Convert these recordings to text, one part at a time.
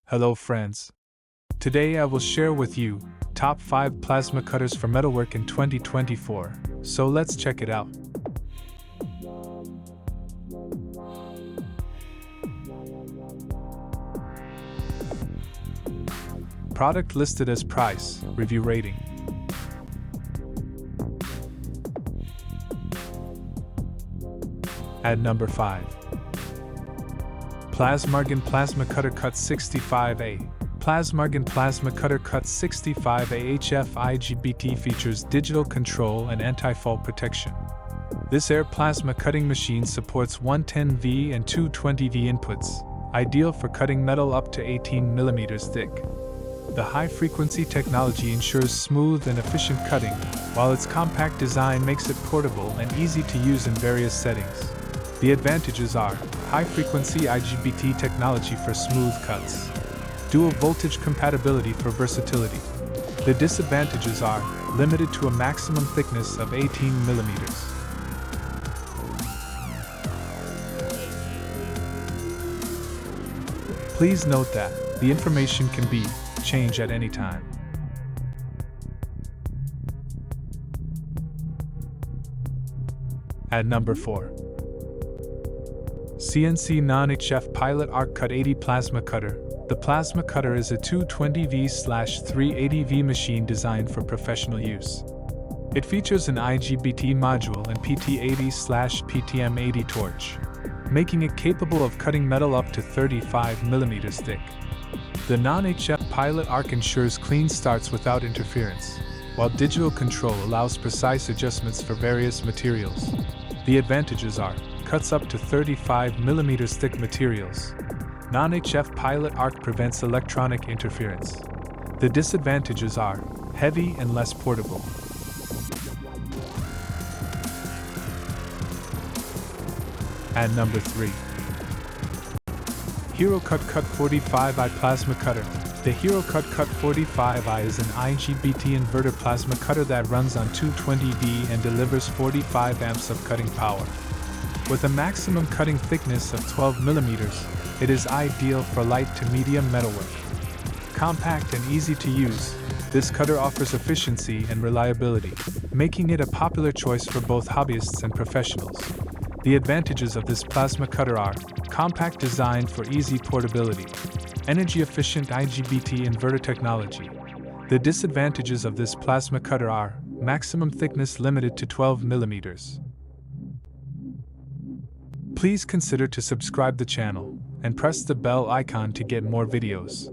Hello friends. Today I will share with you top 5 plasma cutters for metalwork in 2024, so let's check it out. Product listed as price, review rating. At number 5. Plasmargon Plasma Cutter Cut 65A. Plasmargon Plasma Cutter Cut 65A HF IGBT features digital control and anti-fall protection. This air plasma cutting machine supports 110V and 220V inputs, ideal for cutting metal up to 18 mm thick. The high-frequency technology ensures smooth and efficient cutting, while its compact design makes it portable and easy to use in various settings. The advantages are high-frequency IGBT technology for smooth cuts, dual voltage compatibility for versatility. The disadvantages are limited to a maximum thickness of 18 mm. Please note that the information can be changed at any time. At number 4. CNC Non-HF Pilot Arc Cut 80 Plasma Cutter. The plasma cutter is a 220V/380V machine designed for professional use. It features an IGBT module and PT80/PTM80 torch, making it capable of cutting metal up to 35 mm thick. The non-HF Pilot Arc ensures clean starts without interference, while digital control allows precise adjustments for various materials. The advantages are cuts up to 35 mm thick materials. Non-HF Pilot Arc prevents electronic interference. The disadvantages are heavy and less portable. At number 3. Herocut Cut 45i Plasma Cutter. The Herocut Cut 45i is an IGBT inverter plasma cutter that runs on 220V and delivers 45 amps of cutting power. With a maximum cutting thickness of 12 mm, it is ideal for light to medium metalwork. Compact and easy to use, this cutter offers efficiency and reliability, making it a popular choice for both hobbyists and professionals. The advantages of this plasma cutter are compact design for easy portability, energy-efficient IGBT inverter technology. The disadvantages of this plasma cutter are maximum thickness limited to 12 mm. Please consider to subscribe the channel and press the bell icon to get more videos.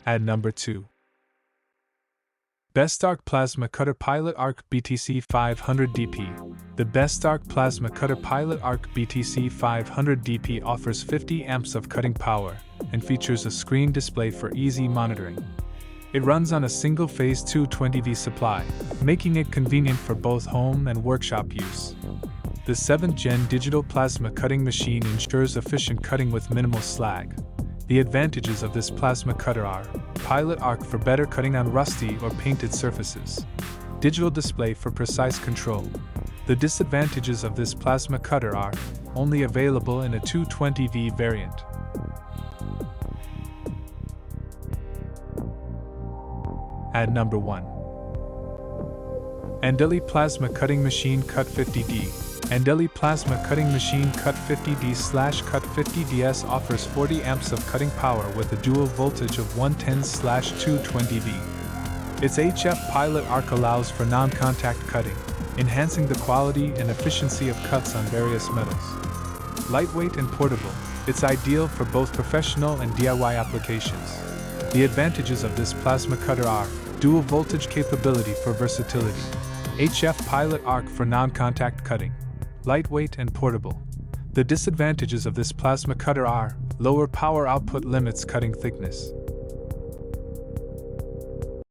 At number 2. Bestarc Plasma Cutter Pilot Arc BTC 500DP. The Bestarc Plasma Cutter Pilot Arc BTC 500DP offers 50 amps of cutting power and features a screen display for easy monitoring. It runs on a single-phase 220V supply, making it convenient for both home and workshop use. The 7th Gen digital plasma cutting machine ensures efficient cutting with minimal slag. The advantages of this plasma cutter are Pilot Arc for better cutting on rusty or painted surfaces, digital display for precise control. The disadvantages of this plasma cutter are only available in a 220V variant. At number 1. ANDELI Plasma Cutting Machine Cut 50D. ANDELI Plasma Cutting Machine Cut 50D/Cut 50DS offers 40 amps of cutting power with a dual voltage of 110/220V. Its HF Pilot Arc allows for non-contact cutting, enhancing the quality and efficiency of cuts on various metals. Lightweight and portable, it's ideal for both professional and DIY applications. The advantages of this plasma cutter are dual voltage capability for versatility, HF Pilot Arc for non-contact cutting, lightweight and portable. The disadvantages of this plasma cutter are lower power output limits cutting thickness.